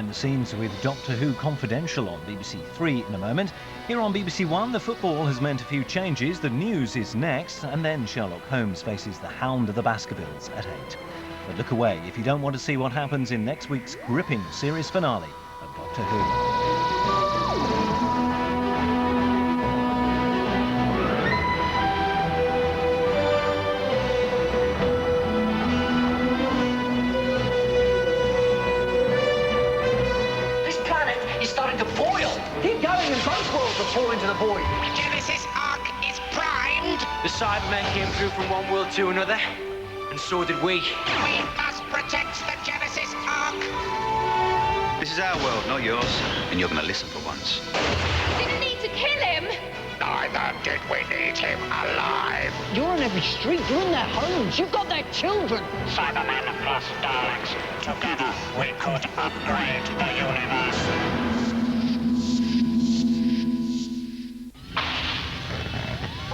behind the scenes with Doctor Who Confidential on BBC 3 in a moment. Here on BBC 1, the football has meant a few changes. The news is next, and then Sherlock Holmes faces the Hound of the Baskervilles at 8. But look away if you don't want to see what happens in next week's gripping series finale of Doctor Who. Fall into the void. The Genesis Ark is primed. The Cybermen came through from one world to another, and so did we. We must protect the Genesis Ark. This is our world, not yours. And you're going to listen for once. Didn't need to kill him. Neither did we need him alive. You're on every street. You're in their homes. You've got their children. Cybermen plus Daleks. Together, we could upgrade the universe.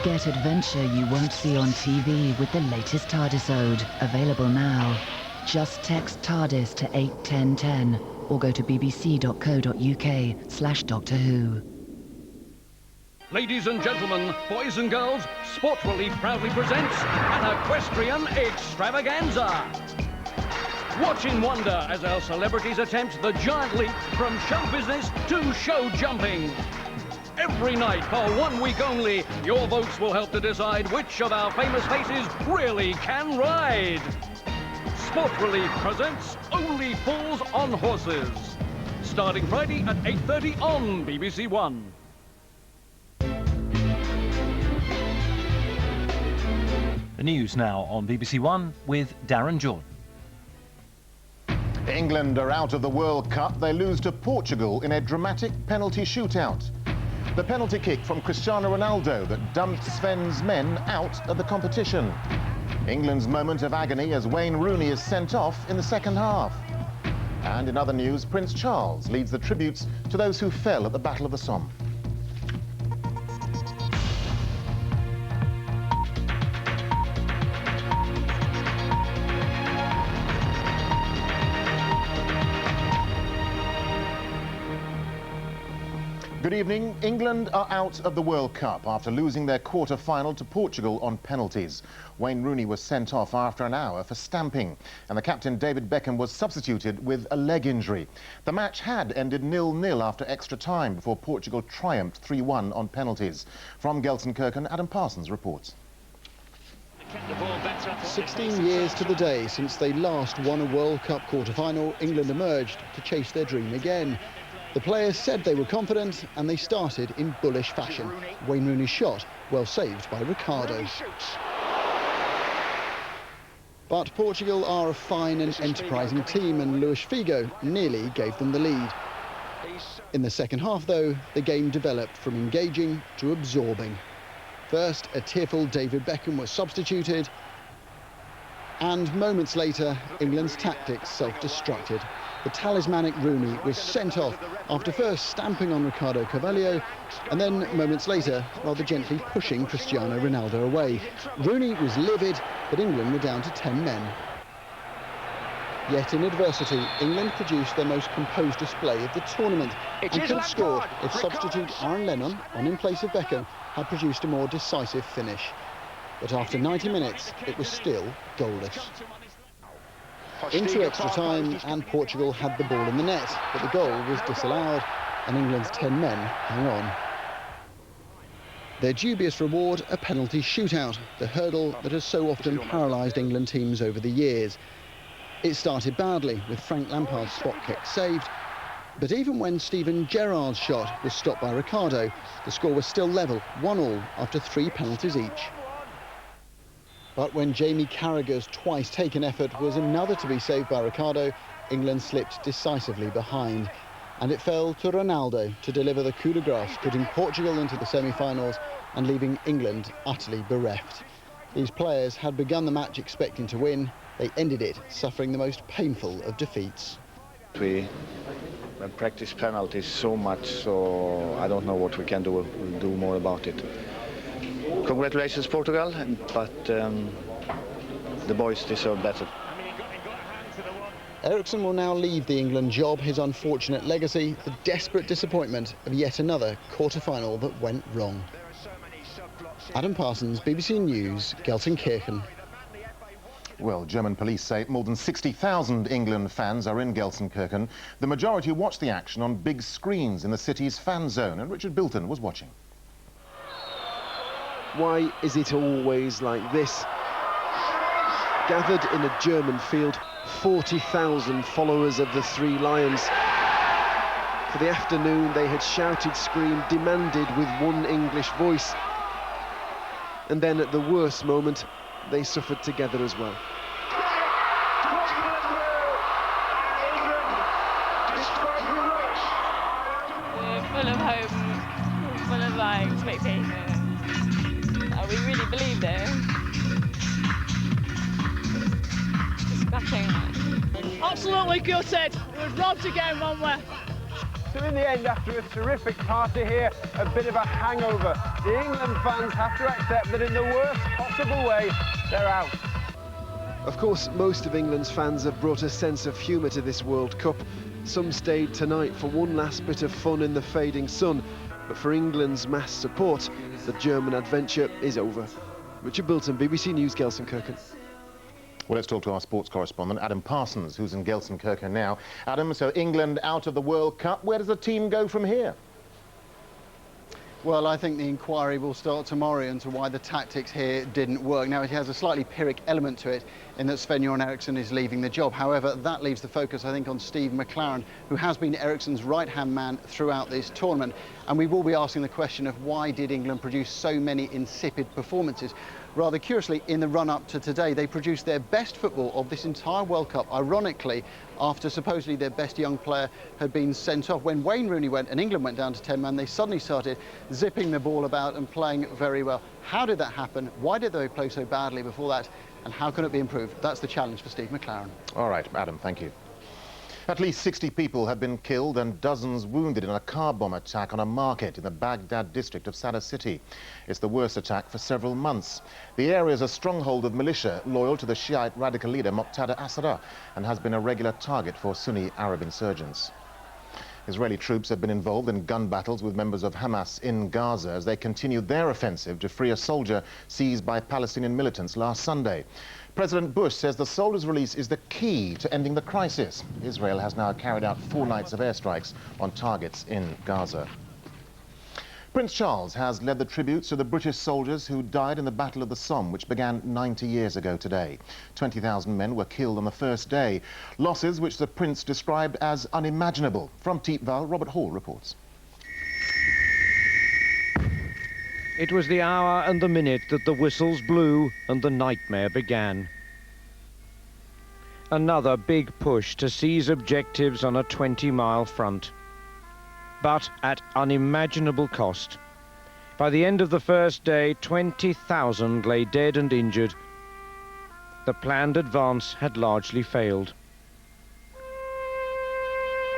Get adventure you won't see on TV with the latest TARDIS-ode, available now. Just text TARDIS to 81010 or go to bbc.co.uk/Doctor Who. Ladies and gentlemen, boys and girls, Sport Relief proudly presents an equestrian extravaganza. Watch in wonder as our celebrities attempt the giant leap from show business to show jumping. Every night for 1 week only, your votes will help to decide which of our famous faces really can ride. Sport Relief presents Only Fools on Horses. Starting Friday at 8:30 on BBC 1. The news now on BBC 1 with Darren Jordan. England are out of the World Cup. They lose to Portugal in a dramatic penalty shootout. The penalty kick from Cristiano Ronaldo that dumped Sven's men out of the competition. England's moment of agony as Wayne Rooney is sent off in the second half. And in other news, Prince Charles leads the tributes to those who fell at the Battle of the Somme. Good evening. England are out of the World Cup after losing their quarter-final to Portugal on penalties. Wayne Rooney was sent off after an hour for stamping, and the captain David Beckham was substituted with a leg injury. The match had ended 0-0 after extra time before Portugal triumphed 3-1 on penalties. From Gelsenkirchen, Adam Parsons reports. 16 years to the day since they last won a World Cup quarter-final, England emerged to chase their dream again. The players said they were confident, and they started in bullish fashion. Wayne Rooney's shot, well saved by Ricardo. But Portugal are a fine and enterprising team, and Luis Figo nearly gave them the lead. In the second half, though, the game developed from engaging to absorbing. First, a tearful David Beckham was substituted, and moments later, England's tactics self-destructed. The talismanic Rooney was sent off after first stamping on Ricardo Carvalho and then moments later rather gently pushing Cristiano Ronaldo away. Rooney was livid, but England were down to 10 men. Yet in adversity, England produced their most composed display of the tournament and could have scored if substitute Aaron Lennon, on in place of Beckham, had produced a more decisive finish. But after 90 minutes, it was still goalless. Into extra time, and Portugal had the ball in the net, but the goal was disallowed, and England's 10 men hang on. Their dubious reward, a penalty shootout, the hurdle that has so often paralysed England teams over the years. It started badly, with Frank Lampard's spot kick saved, but even when Steven Gerrard's shot was stopped by Ricardo, the score was still level, 1-1 after 3 penalties each. But when Jamie Carragher's twice-taken effort was another to be saved by Ricardo, England slipped decisively behind. And it fell to Ronaldo to deliver the coup de grace, putting Portugal into the semi-finals and leaving England utterly bereft. These players had begun the match expecting to win. They ended it suffering the most painful of defeats. We practice penalties so much, so I don't know what we can do more about it. Congratulations, Portugal, but the boys deserve better. Ericsson will now leave the England job, his unfortunate legacy, the desperate disappointment of yet another quarter-final that went wrong. Adam Parsons, BBC News, Gelsenkirchen. Well, German police say more than 60,000 England fans are in Gelsenkirchen. The majority watched the action on big screens in the city's fan zone, and Richard Bilton was watching. Why is it always like this? Gathered in a German field, 40,000 followers of the Three Lions. For the afternoon, they had shouted, screamed, demanded with one English voice. And then at the worst moment, they suffered together as well. We're full of hope, full of expectation. We really believed it. Disgusting. Absolutely gutted. It was robbed again, one way. So in the end, after a terrific party here, a bit of a hangover. The England fans have to accept that in the worst possible way, they're out. Of course, most of England's fans have brought a sense of humour to this World Cup. Some stayed tonight for one last bit of fun in the fading sun. But for England's mass support, the German adventure is over. Richard Bilton, BBC News, Gelsenkirchen. Well, let's talk to our sports correspondent, Adam Parsons, who's in Gelsenkirchen now. Adam, so England out of the World Cup. Where does the team go from here? Well, I think the inquiry will start tomorrow into why the tactics here didn't work. Now, it has a slightly Pyrrhic element to it in that Sven-Göran Eriksson is leaving the job. However, that leaves the focus, I think, on Steve McLaren, who has been Eriksson's right-hand man throughout this tournament. And we will be asking the question of why did England produce so many insipid performances? Rather curiously, in the run-up to today, they produced their best football of this entire World Cup, ironically, after supposedly their best young player had been sent off. When Wayne Rooney went and England went down to 10-man, they suddenly started zipping the ball about and playing very well. How did that happen? Why did they play so badly before that? And how can it be improved? That's the challenge for Steve McLaren. All right, Adam, thank you. At least 60 people have been killed and dozens wounded in a car bomb attack on a market in the Baghdad district of Sadr City. It's the worst attack for several months. The area is a stronghold of militia loyal to the Shiite radical leader Muqtada Assadar and has been a regular target for Sunni Arab insurgents. Israeli troops have been involved in gun battles with members of Hamas in Gaza as they continued their offensive to free a soldier seized by Palestinian militants last Sunday. President Bush says the soldier's release is the key to ending the crisis. Israel has now carried out 4 nights of airstrikes on targets in Gaza. Prince Charles has led the tributes to the British soldiers who died in the Battle of the Somme, which began 90 years ago today. 20,000 men were killed on the first day. Losses which the Prince described as unimaginable. From Thiepval, Robert Hall reports. It was the hour and the minute that the whistles blew and the nightmare began. Another big push to seize objectives on a 20-mile front, but at unimaginable cost. By the end of the first day, 20,000 lay dead and injured. The planned advance had largely failed.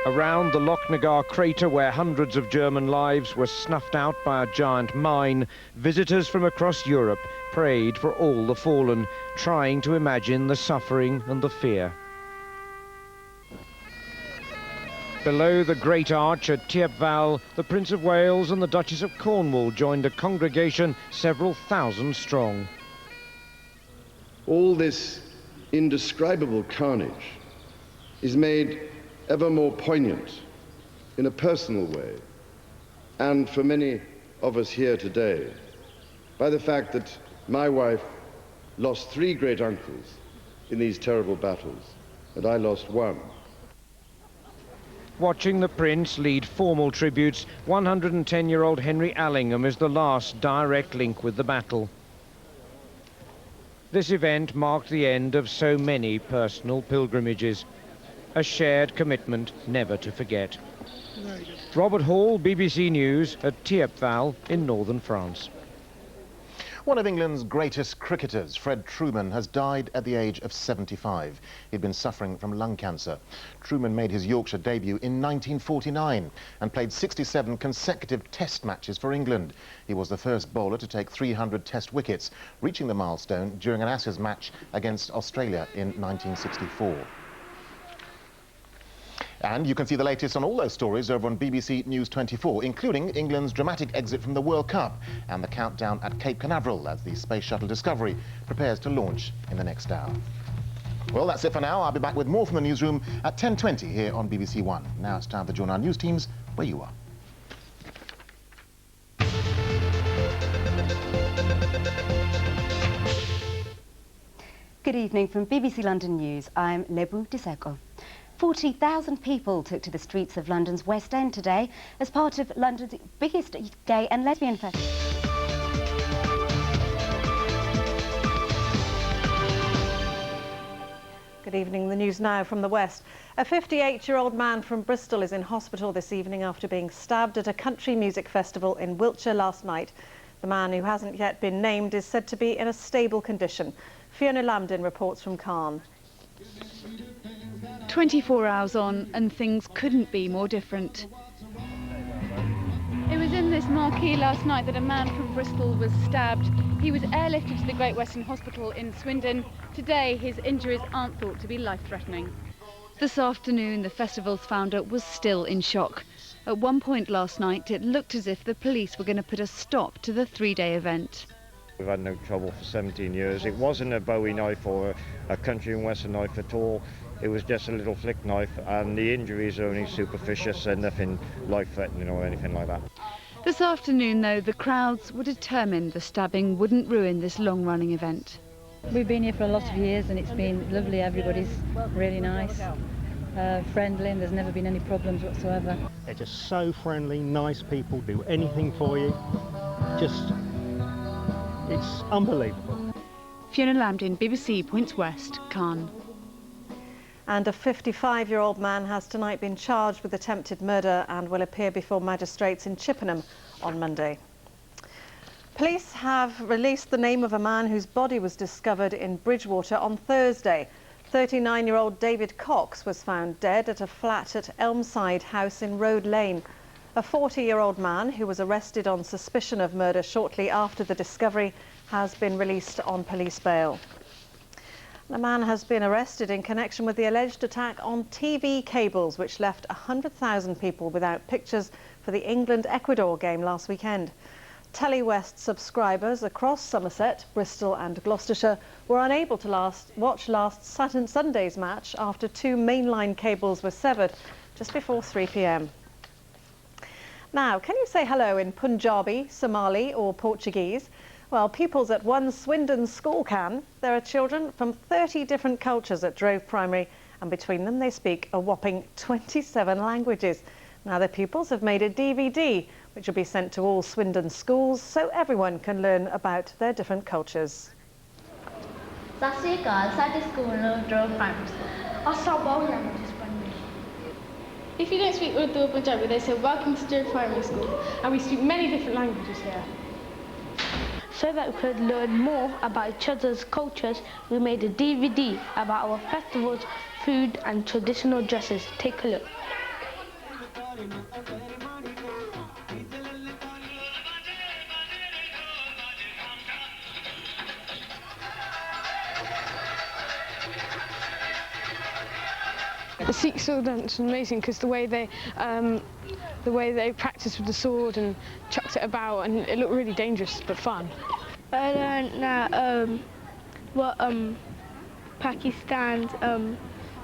Around the Lochnagar crater, where hundreds of German lives were snuffed out by a giant mine, visitors from across Europe prayed for all the fallen, trying to imagine the suffering and the fear. Below the Great Arch at Thiepval, the Prince of Wales and the Duchess of Cornwall joined a congregation several thousand strong. All this indescribable carnage is made ever more poignant in a personal way, and for many of us here today, by the fact that my wife lost 3 great uncles in these terrible battles, and I lost 1. Watching the Prince lead formal tributes, 110-year-old Henry Allingham is the last direct link with the battle. This event marked the end of so many personal pilgrimages. A shared commitment never to forget. Robert Hall, BBC News at Thiepval in northern France. One of England's greatest cricketers, Fred Trueman, has died at the age of 75. He'd been suffering from lung cancer. Trueman made his Yorkshire debut in 1949 and played 67 consecutive test matches for England. He was the first bowler to take 300 test wickets, reaching the milestone during an Ashes match against Australia in 1964. And you can see the latest on all those stories over on BBC News 24, including England's dramatic exit from the World Cup and the countdown at Cape Canaveral as the Space Shuttle Discovery prepares to launch in the next hour. Well, that's it for now. I'll be back with more from the newsroom at 10:20 here on BBC One. Now it's time to join our news teams where you are. Good evening from BBC London News. I'm Lebu Diseko. 40,000 people took to the streets of London's West End today as part of London's biggest gay and lesbian festival. Good evening. The news now from the West. A 58-year-old man from Bristol is in hospital this evening after being stabbed at a country music festival in Wiltshire last night. The man, who hasn't yet been named, is said to be in a stable condition. Fiona Lambdin reports from Caen. 24 hours on and things couldn't be more different. It was in this marquee last night that a man from Bristol was stabbed. He was airlifted to the Great Western Hospital in Swindon. Today his injuries aren't thought to be life-threatening. This afternoon the festival's founder was still in shock. At one point last night it looked as if the police were going to put a stop to the three-day event. We've had no trouble for 17 years. It wasn't a Bowie knife or a country and western knife at all. It was just a little flick knife, and the injuries are only superficial and nothing life-threatening or anything like that. This afternoon, though, the crowds were determined the stabbing wouldn't ruin this long-running event. We've been here for a lot of years and it's been lovely. Everybody's really nice, friendly, and there's never been any problems whatsoever. They're just so friendly, nice people, do anything for you. Just, it's unbelievable. Fiona Lambdin, BBC Points West, Caen. And a 55-year-old man has tonight been charged with attempted murder and will appear before magistrates in Chippenham on Monday. Police have released the name of a man whose body was discovered in Bridgewater on Thursday. 39-year-old David Cox was found dead at a flat at Elmside House in Road Lane. A 40-year-old man who was arrested on suspicion of murder shortly after the discovery has been released on police bail. The man has been arrested in connection with the alleged attack on TV cables, which left 100,000 people without pictures for the England-Ecuador game last weekend. Telewest subscribers across Somerset, Bristol and Gloucestershire were unable to watch last Sunday's match after two mainline cables were severed just before 3 p.m. Now, can you say hello in Punjabi, Somali or Portuguese? Well, pupils at one Swindon school can. There are children from 30 different cultures at Drove Primary, and between them they speak a whopping 27 languages. Now, the pupils have made a DVD, which will be sent to all Swindon schools so everyone can learn about their different cultures. If you don't speak Urdu or Punjabi, they say welcome to Drove Primary School, and we speak many different languages here. So that we could learn more about each other's cultures, we made a DVD about our festivals, food and traditional dresses. Take a look. The Sikh sword dance is amazing because the way they practiced with the sword and chucked it about, and it looked really dangerous but fun. I learned that what Pakistan's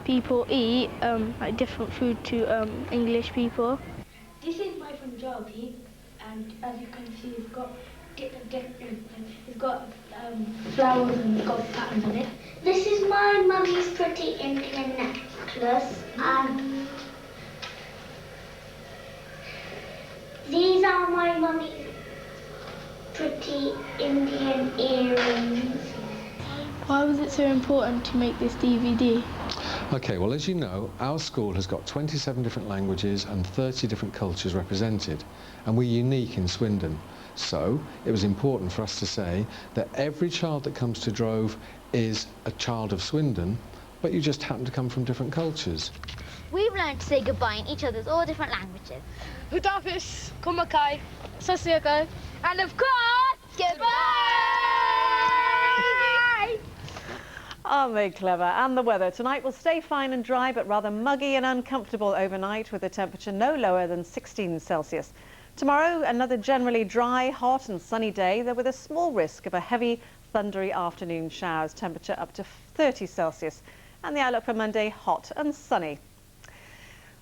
people eat, like different food to English people. This is my Punjabi, and as you can see, it's got flowers and it's got patterns on it. This is my mummy's pretty Indian necklace, and these are my mummy's pretty Indian earrings. Why was it so important to make this DVD? Okay, well, as you know, our school has got 27 different languages and 30 different cultures represented, and we're unique in Swindon. So it was important for us to say that every child that comes to Drove is a child of Swindon, but you just happen to come from different cultures. We've learned to say goodbye in each other's all different languages. Hudafis, Kumakai, Sasiakai, and of course, goodbye! Aren't they clever? And the weather tonight will stay fine and dry, but rather muggy and uncomfortable overnight, with the temperature no lower than 16 Celsius. Tomorrow, another generally dry, hot and sunny day, though with a small risk of a heavy, thundery afternoon showers, temperature up to 30 Celsius. And the outlook for Monday, hot and sunny.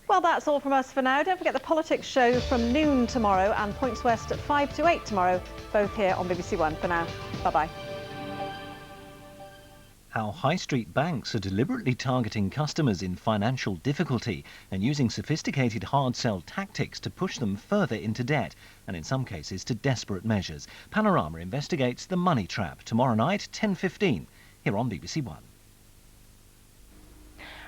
Well, that's all from us for now. Don't forget the politics show from noon tomorrow and Points West at 5 to 8 tomorrow, both here on BBC1. For now, bye-bye. How high street banks are deliberately targeting customers in financial difficulty and using sophisticated hard sell tactics to push them further into debt, and in some cases to desperate measures. Panorama investigates the money trap tomorrow night, 10:15, here on BBC1.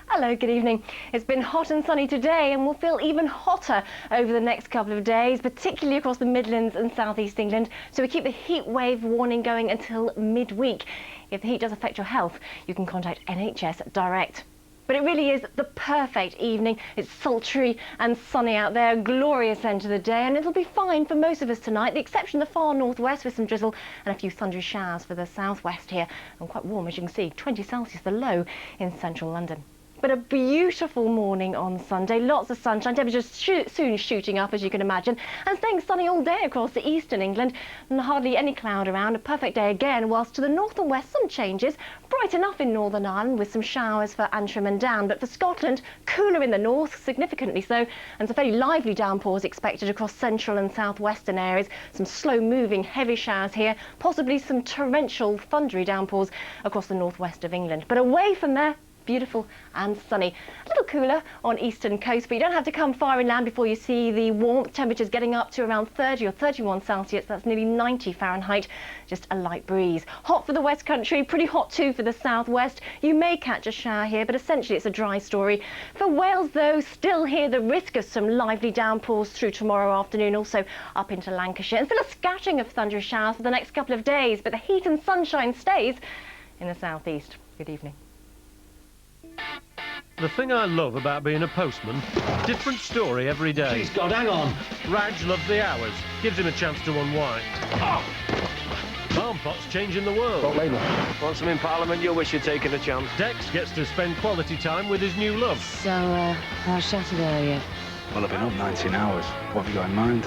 Hello, good evening. It's been hot and sunny today and will feel even hotter over the next couple of days, particularly across the Midlands and South East England. So we keep the heat wave warning going until midweek. If the heat does affect your health, you can contact NHS direct. But it really is the perfect evening. It's sultry and sunny out there, a glorious end to the day, and it'll be fine for most of us tonight, the exception of the far northwest with some drizzle and a few thundery showers for the southwest here. And quite warm, as you can see, 20 Celsius the low in central London. But a beautiful morning on Sunday, lots of sunshine, temperatures soon shooting up, as you can imagine, and staying sunny all day across the eastern England, and hardly any cloud around, a perfect day again, whilst to the north and west some changes, bright enough in Northern Ireland with some showers for Antrim and Down, but for Scotland, cooler in the north, significantly so, and some fairly lively downpours expected across central and southwestern areas, some slow-moving heavy showers here, possibly some torrential thundery downpours across the northwest of England. But away from there, beautiful and sunny. A little cooler on eastern coast, but you don't have to come far inland before you see the warmth. Temperatures getting up to around 30 or 31 Celsius. That's nearly 90 Fahrenheit. Just a light breeze. Hot for the West Country, pretty hot too for the southwest. You may catch a shower here, but essentially it's a dry story. For Wales, though, still here the risk of some lively downpours through tomorrow afternoon, also up into Lancashire. And still a scattering of thundery showers for the next couple of days, but the heat and sunshine stays in the southeast. Good evening. The thing I love about being a postman, different story every day. Please God, hang on. Raj loves the hours, gives him a chance to unwind. Oh! Farm pot's changing the world. Want some in Parliament, you'll wish you'd taken a chance. Dex gets to spend quality time with his new love. So, how's Saturday earlier? Well, I've been up 19 hours. What have you got in mind?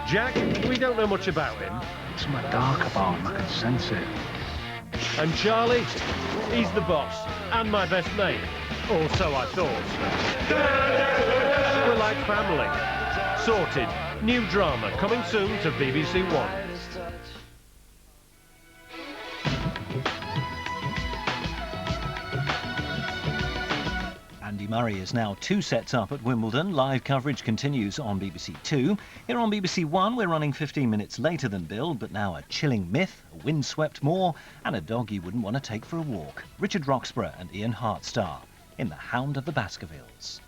Jack, we don't know much about him. There's something dark about him, I can sense it. And Charlie, he's the boss, and my best mate. Or so I thought. We're like family. Sorted. New drama coming soon to BBC1. Andy Murray is now 2 sets up at Wimbledon. Live coverage continues on BBC2. Here on BBC1, we're running 15 minutes later than billed, but now a chilling myth, a windswept moor, and a dog you wouldn't want to take for a walk. Richard Roxburgh and Ian Hartstar in The Hound of the Baskervilles.